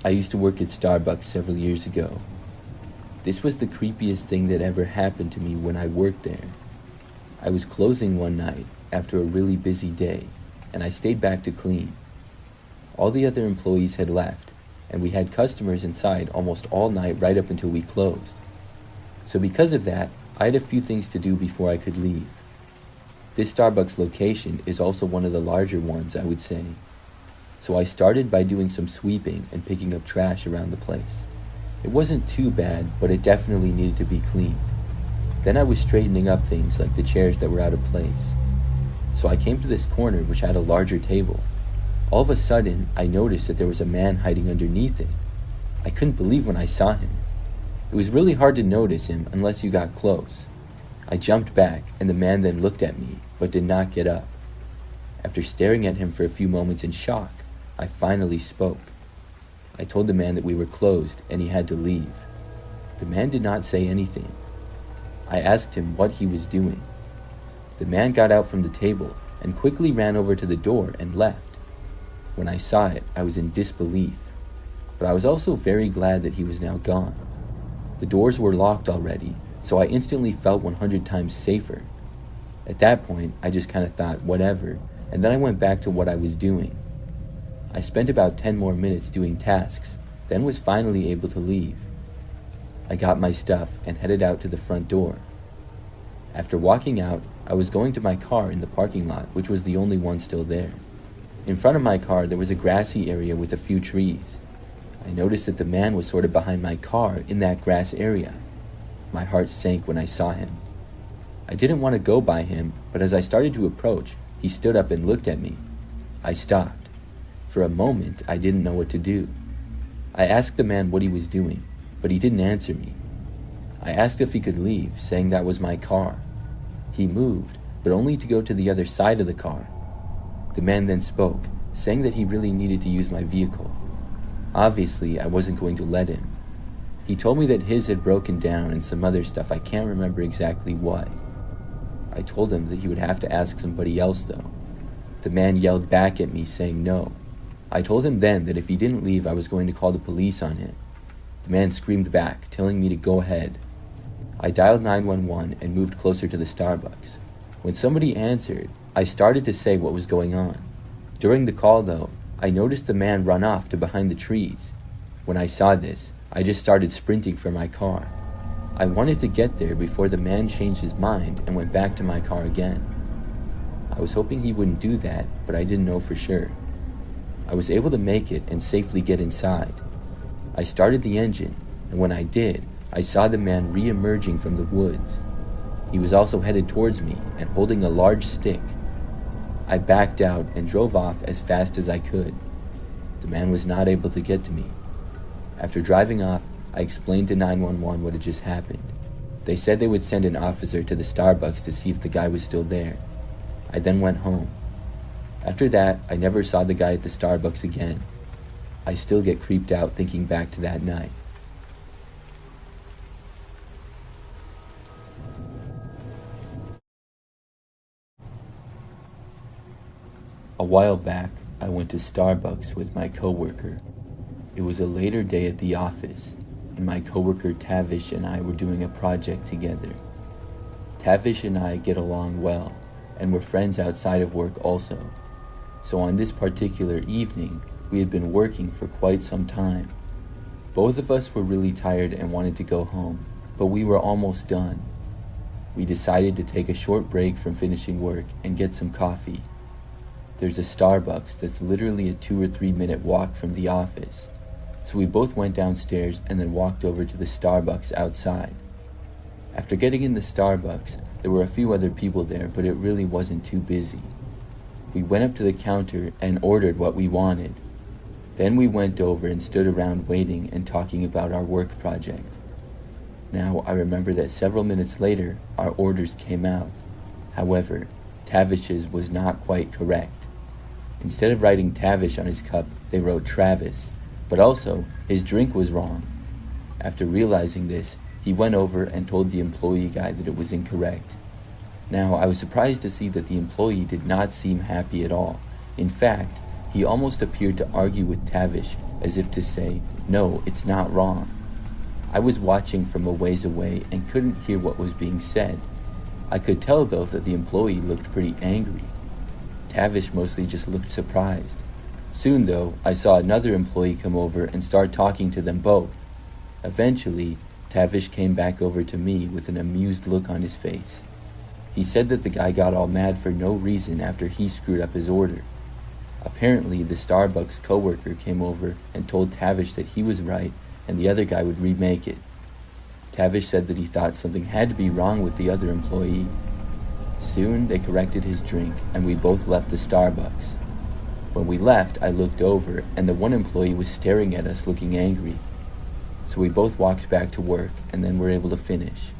I used to work at StarBucks several years ago. This was the creepiest thing that ever happened to me when I worked there. I was closing one night after a really busy day, and I stayed back to clean. All the other employees had left, and we had customers inside almost all night right up until we closed. So because of that, I had a few things to do before I could leave. This StarBucks location is also one of the larger ones, I would say. So I started by doing some sweeping and picking up trash around the place. It wasn't too bad, but it definitely needed to be cleaned. Then I was straightening up things like the chairs that were out of place. So I came to this corner which had a larger table. All of a sudden, I noticed that there was a man hiding underneath it. I couldn't believe when I saw him. It was really hard to notice him unless you got close. I jumped back, and the man then looked at me, but did not get up. After staring at him for a few moments in shock, I finally spoke. I told the man that we were closed and he had to leave. The man did not say anything. I asked him what he was doing. The man got out from the table and quickly ran over to the door and left. When I saw it, I was in disbelief, but I was also very glad that he was now gone. The doors were locked already, so I instantly felt 100 times safer. At that point, I just kind of thought, whatever, and then I went back to what I was doing. I spent about 10 more minutes doing tasks, then was finally able to leave. I got my stuff and headed out to the front door. After walking out, I was going to my car in the parking lot, which was the only one still there. In front of my car, there was a grassy area with a few trees. I noticed that the man was sort of behind my car in that grass area. My heart sank when I saw him. I didn't want to go by him, but as I started to approach, he stood up and looked at me. I stopped. For a moment, I didn't know what to do. I asked the man what he was doing, but he didn't answer me. I asked if he could leave, saying that was my car. He moved, but only to go to the other side of the car. The man then spoke, saying that he really needed to use my vehicle. Obviously, I wasn't going to let him. He told me that his had broken down and some other stuff, I can't remember exactly what. I told him that he would have to ask somebody else though. The man yelled back at me saying no. I told him then that if he didn't leave, I was going to call the police on him. The man screamed back, telling me to go ahead. I dialed 911 and moved closer to the StarBucks. When somebody answered, I started to say what was going on. During the call though, I noticed the man run off to behind the trees. When I saw this, I just started sprinting for my car. I wanted to get there before the man changed his mind and went back to my car again. I was hoping he wouldn't do that, but I didn't know for sure. I was able to make it and safely get inside. I started the engine, and when I did, I saw the man re-emerging from the woods. He was also headed towards me and holding a large stick. I backed out and drove off as fast as I could. The man was not able to get to me. After driving off, I explained to 911 what had just happened. They said they would send an officer to the StarBucks to see if the guy was still there. I then went home. After that, I never saw the guy at the StarBucks again. I still get creeped out thinking back to that night. A while back, I went to StarBucks with my coworker. It was a later day at the office, and my coworker Tavish and I were doing a project together. Tavish and I get along well, and we're friends outside of work also. So on this particular evening, we had been working for quite some time. Both of us were really tired and wanted to go home, but we were almost done. We decided to take a short break from finishing work and get some coffee. There's a StarBucks that's literally a 2 or 3 minute walk from the office. So we both went downstairs and then walked over to the StarBucks outside. After getting in the StarBucks, there were a few other people there, but it really wasn't too busy. We went up to the counter and ordered what we wanted. Then we went over and stood around waiting and talking about our work project. Now, I remember that several minutes later, our orders came out. However, Tavish's was not quite correct. Instead of writing Tavish on his cup, they wrote Travis, but also his drink was wrong. After realizing this, he went over and told the employee guy that it was incorrect. Now, I was surprised to see that the employee did not seem happy at all. In fact, He almost appeared to argue with Tavish, as if to say, "No, it's not wrong." I was watching from a ways away and couldn't hear what was being said. I could tell, though, that the employee looked pretty angry. Tavish mostly just looked surprised. Soon, though, I saw another employee come over and start talking to them both. Eventually, Tavish came back over to me with an amused look on his face. He said that the guy got all mad for no reason after he screwed up his order. Apparently, the StarBucks coworker came over and told Tavish that he was right and the other guy would remake it. Tavish said that he thought something had to be wrong with the other employee. Soon, they corrected his drink and we both left the Starbucks. When we left, I looked over and the one employee was staring at us looking angry. So we both walked back to work and then were able to finish.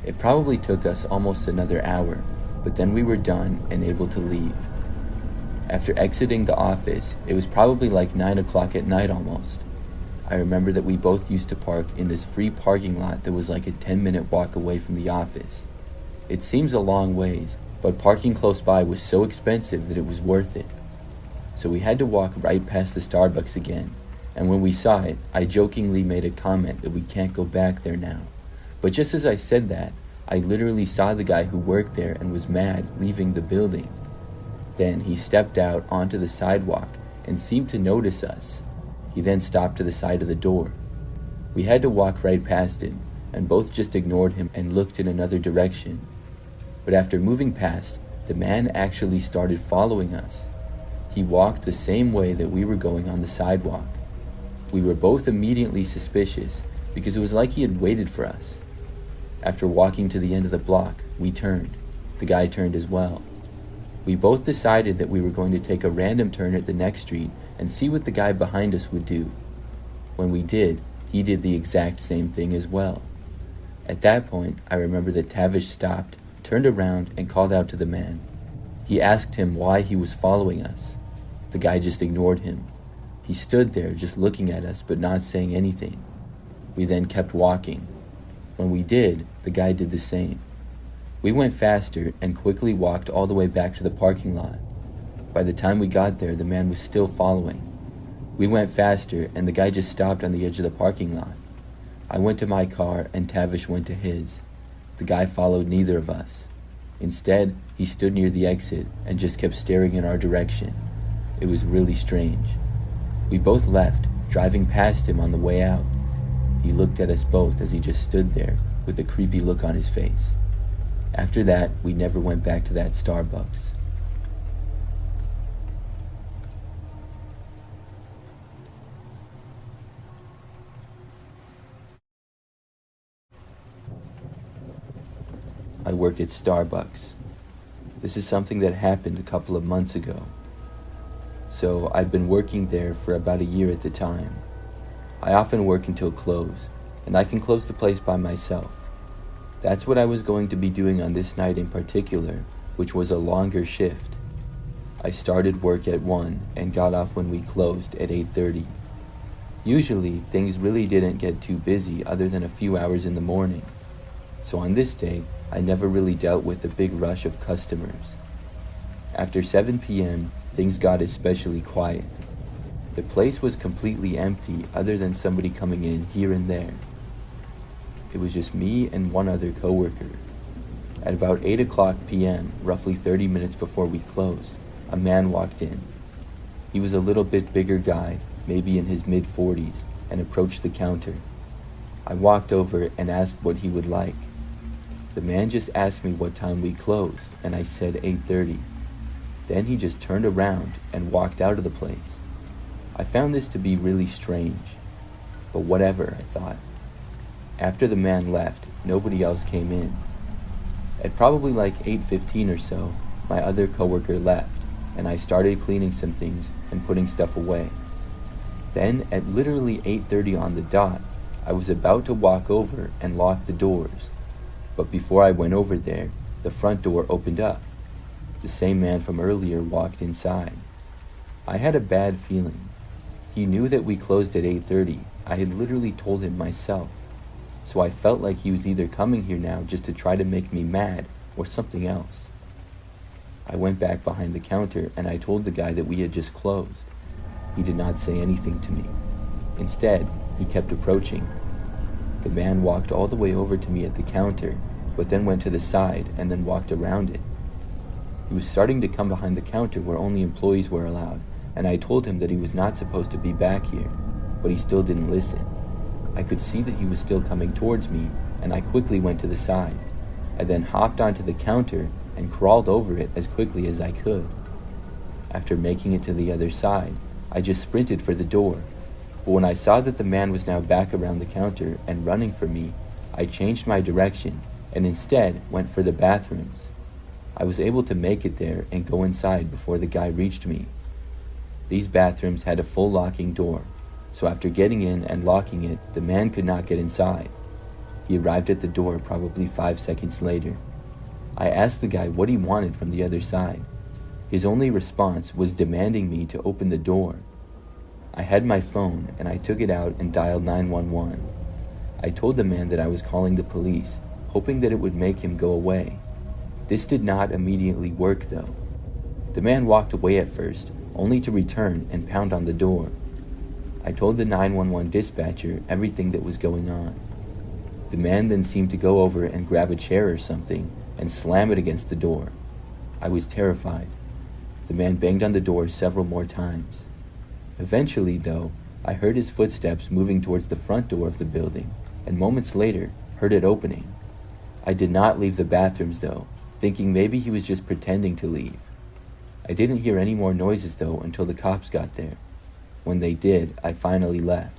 It probably took us almost another hour, but then we were done and able to leave. After exiting the office, it was probably like 9 o'clock at night almost. I remember that we both used to park in this free parking lot that was like a 10-minute walk away from the office. It seems a long ways, but parking close by was so expensive that it was worth it. So we had to walk right past the Starbucks again, and when we saw it, I jokingly made a comment that we can't go back there now. But just as I said that, I literally saw the guy who worked there and was mad leaving the building. Then he stepped out onto the sidewalk and seemed to notice us. He then stopped to the side of the door. We had to walk right past him, and both just ignored him and looked in another direction. But after moving past, the man actually started following us. He walked the same way that we were going on the sidewalk. We were both immediately suspicious because it was like he had waited for us. After walking to the end of the block, we turned. The guy turned as well. We both decided that we were going to take a random turn at the next street and see what the guy behind us would do. When we did, he did the exact same thing as well. At that point, I remember that Tavish stopped, turned around, and called out to the man. He asked him why he was following us. The guy just ignored him. He stood there just looking at us but not saying anything. We then kept walking. When we did, the guy did the same. We went faster and quickly walked all the way back to the parking lot. By the time we got there, the man was still following. We went faster and the guy just stopped on the edge of the parking lot. I went to my car and Tavish went to his. The guy followed neither of us. Instead, he stood near the exit and just kept staring in our direction. It was really strange. We both left, driving past him on the way out. He looked at us both as he just stood there with a creepy look on his face. After that, we never went back to that Starbucks. I work at StarBucks. This is something that happened a couple of months ago. So I'd been working there for about a year at the time. I often work until close, and I can close the place by myself. That's what I was going to be doing on this night in particular, which was a longer shift. I started work at 1 and got off when we closed at 8:30. Usually, things really didn't get too busy other than a few hours in the morning. So on this day, I never really dealt with a big rush of customers. After 7 p.m., things got especially quiet. The place was completely empty other than somebody coming in here and there. It was just me and one other coworker. At about 8 o'clock p.m., roughly 30 minutes before we closed, a man walked in. He was a little bit bigger guy, maybe in his mid-40s, and approached the counter. I walked over and asked what he would like. The man just asked me what time we closed, and I said 8:30. Then he just turned around and walked out of the place. I found this to be really strange, but whatever, I thought. After the man left, nobody else came in. At probably like 8:15 or so, my other coworker left, and I started cleaning some things and putting stuff away. Then, at literally 8:30 on the dot, I was about to walk over and lock the doors. But before I went over there, the front door opened up. The same man from earlier walked inside. I had a bad feeling. He knew that we closed at 8:30. I had literally told him myself. So I felt like he was either coming here now just to try to make me mad or something else. I went back behind the counter and I told the guy that we had just closed. He did not say anything to me. Instead, he kept approaching. The man walked all the way over to me at the counter, but then went to the side and then walked around it. He was starting to come behind the counter where only employees were allowed, and I told him that he was not supposed to be back here, but he still didn't listen. I could see that he was still coming towards me, and I quickly went to the side. I then hopped onto the counter and crawled over it as quickly as I could. After making it to the other side, I just sprinted for the door. But when I saw that the man was now back around the counter and running for me, I changed my direction and instead went for the bathrooms. I was able to make it there and go inside before the guy reached me. These bathrooms had a full locking door, so after getting in and locking it, the man could not get inside. He arrived at the door probably 5 seconds later. I asked the guy what he wanted from the other side. His only response was demanding me to open the door. I had my phone and I took it out and dialed 911. I told the man that I was calling the police, hoping that it would make him go away. This did not immediately work though. The man walked away at first, only to return and pound on the door. I told the 911 dispatcher everything that was going on. The man then seemed to go over and grab a chair or something and slam it against the door. I was terrified. The man banged on the door several more times. Eventually, though, I heard his footsteps moving towards the front door of the building, and moments later, heard it opening. I did not leave the bathrooms, though, thinking maybe he was just pretending to leave. I didn't hear any more noises, though, until the cops got there. When they did, I finally left.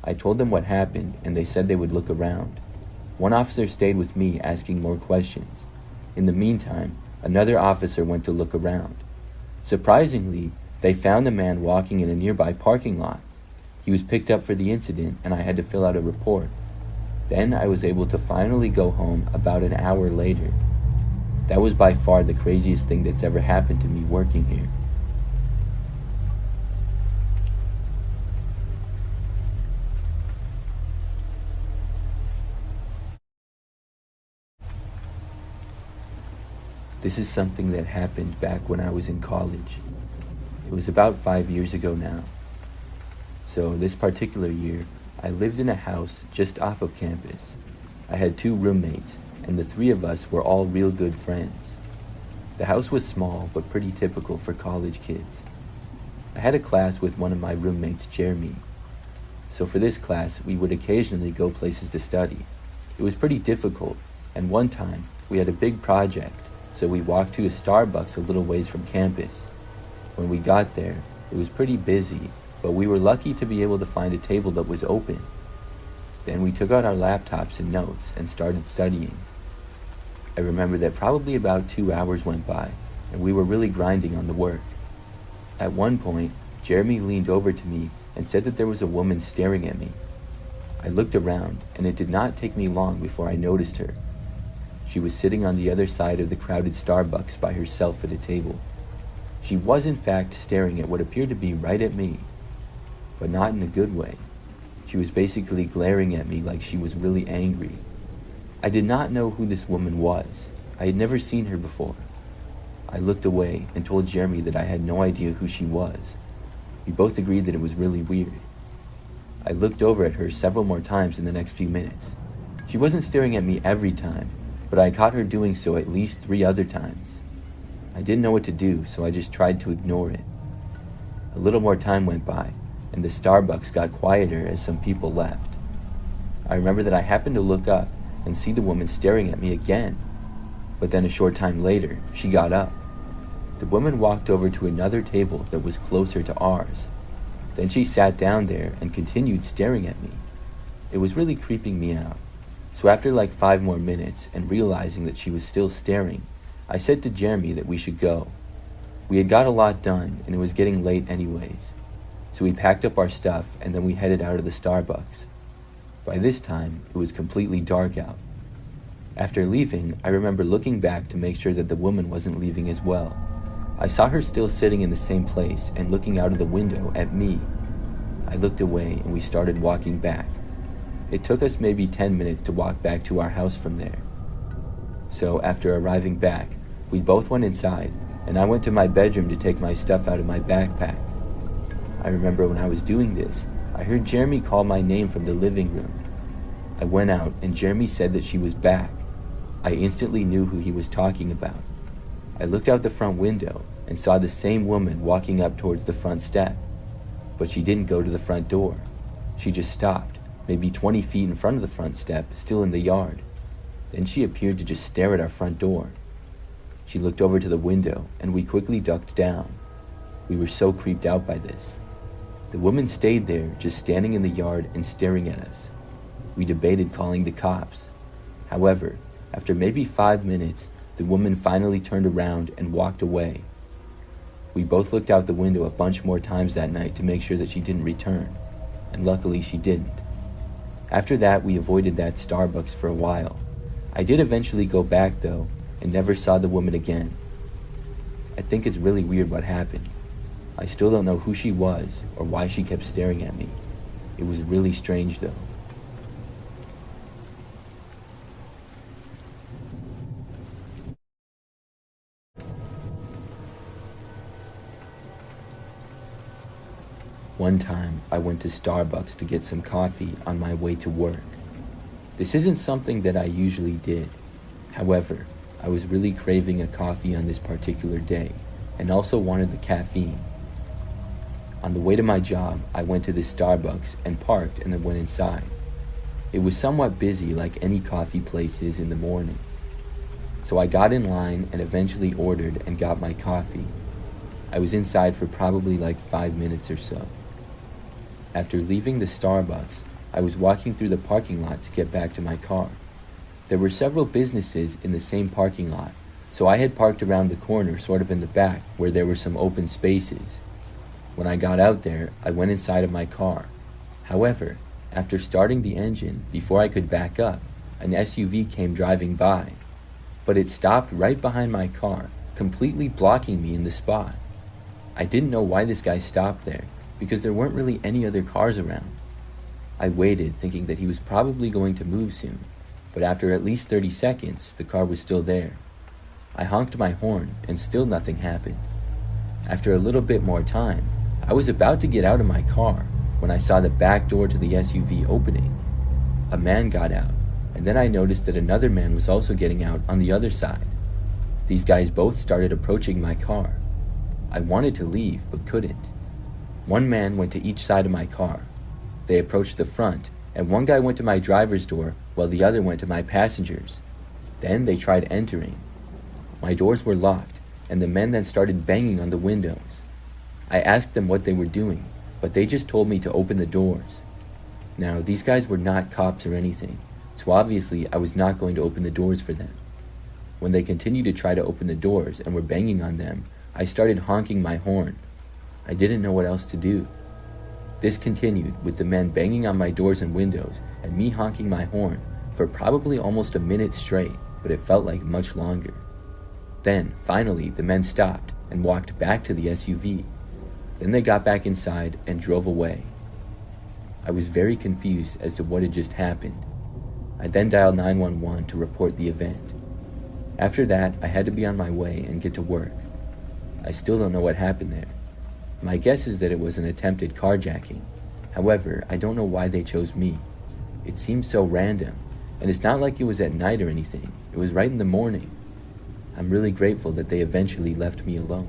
I told them what happened, and they said they would look around. One officer stayed with me asking more questions. In the meantime, another officer went to look around. Surprisingly, they found the man walking in a nearby parking lot. He was picked up for the incident, and I had to fill out a report. Then I was able to finally go home about an hour later. That was by far the craziest thing that's ever happened to me working here. This is something that happened back when I was in college. It was about 5 years ago now. So this particular year, I lived in a house just off of campus. I had 2 roommates, and the 3 of us were all real good friends. The house was small, but pretty typical for college kids. I had a class with one of my roommates, Jeremy. So for this class, we would occasionally go places to study. It was pretty difficult, and one time, we had a big project, so we walked to a StarBucks a little ways from campus. When we got there, it was pretty busy, but we were lucky to be able to find a table that was open. Then we took out our laptops and notes and started studying. I remember that probably about 2 hours went by, and we were really grinding on the work. At one point, Jeremy leaned over to me and said that there was a woman staring at me. I looked around, and it did not take me long before I noticed her. She was sitting on the other side of the crowded StarBucks by herself at a table. She was in fact staring at what appeared to be right at me, but not in a good way. She was basically glaring at me like she was really angry. I did not know who this woman was. I had never seen her before. I looked away and told Jeremy that I had no idea who she was. We both agreed that it was really weird. I looked over at her several more times in the next few minutes. She wasn't staring at me every time, but I caught her doing so at least 3 other times. I didn't know what to do, so I just tried to ignore it. A little more time went by, and the StarBucks got quieter as some people left. I remember that I happened to look up and see the woman staring at me again, but then a short time later, she got up. The woman walked over to another table that was closer to ours. Then she sat down there and continued staring at me. It was really creeping me out. So after like 5 more minutes and realizing that she was still staring, I said to Jeremy that we should go. We had got a lot done and it was getting late anyways. So we packed up our stuff and then we headed out of the StarBucks. By this time, it was completely dark out. After leaving, I remember looking back to make sure that the woman wasn't leaving as well. I saw her still sitting in the same place and looking out of the window at me. I looked away and we started walking back. It took us maybe 10 minutes to walk back to our house from there. So after arriving back, We both went inside, and I went to my bedroom to take my stuff out of my backpack. I remember when I was doing this, I heard Jeremy call my name from the living room. I went out, and Jeremy said that she was back. I instantly knew who he was talking about. I looked out the front window and saw the same woman walking up towards the front step. But she didn't go to the front door. She just stopped, maybe 20 feet in front of the front step, still in the yard. Then she appeared to just stare at our front door. She looked over to the window, and we quickly ducked down. We were so creeped out by this. The woman stayed there, just standing in the yard and staring at us. We debated calling the cops. However, after maybe 5 minutes, the woman finally turned around and walked away. We both looked out the window a bunch more times that night to make sure that she didn't return, and luckily she didn't. After that, we avoided that StarBucks for a while. I did eventually go back though, and never saw the woman again. I think it's really weird what happened. I still don't know who she was or why she kept staring at me. It was really strange though. One time, I went to StarBucks to get some coffee on my way to work. This isn't something that I usually did. However, I was really craving a coffee on this particular day, and also wanted the caffeine. On the way to my job, I went to the StarBucks and parked and then went inside. It was somewhat busy like any coffee place is in the morning. So I got in line and eventually ordered and got my coffee. I was inside for probably like 5 minutes or so. After leaving the StarBucks, I was walking through the parking lot to get back to my car. There were several businesses in the same parking lot, so I had parked around the corner sort of in the back where there were some open spaces. When I got out there, I went inside of my car. However, after starting the engine, before I could back up, an SUV came driving by. But it stopped right behind my car, completely blocking me in the spot. I didn't know why this guy stopped there, because there weren't really any other cars around. I waited, thinking that he was probably going to move soon, but after at least 30 seconds, the car was still there. I honked my horn, and still nothing happened. After a little bit more time, I was about to get out of my car when I saw the back door to the SUV opening. A man got out, and then I noticed that another man was also getting out on the other side. These guys both started approaching my car. I wanted to leave, but couldn't. One man went to each side of my car. They approached the front, and one guy went to my driver's door while the other went to my passenger's. Then they tried entering. My doors were locked, and the men then started banging on the windows. I asked them what they were doing, but they just told me to open the doors. Now, these guys were not cops or anything, so obviously I was not going to open the doors for them. When they continued to try to open the doors and were banging on them, I started honking my horn. I didn't know what else to do. This continued with the men banging on my doors and windows and me honking my horn for probably almost a minute straight, but it felt like much longer. Then, finally, the men stopped and walked back to the SUV. Then they got back inside and drove away. I was very confused as to what had just happened. I then dialed 911 to report the event. After that, I had to be on my way and get to work. I still don't know what happened there. My guess is that it was an attempted carjacking. However, I don't know why they chose me. It seems so random, and it's not like it was at night or anything. It was right in the morning. I'm really grateful that they eventually left me alone.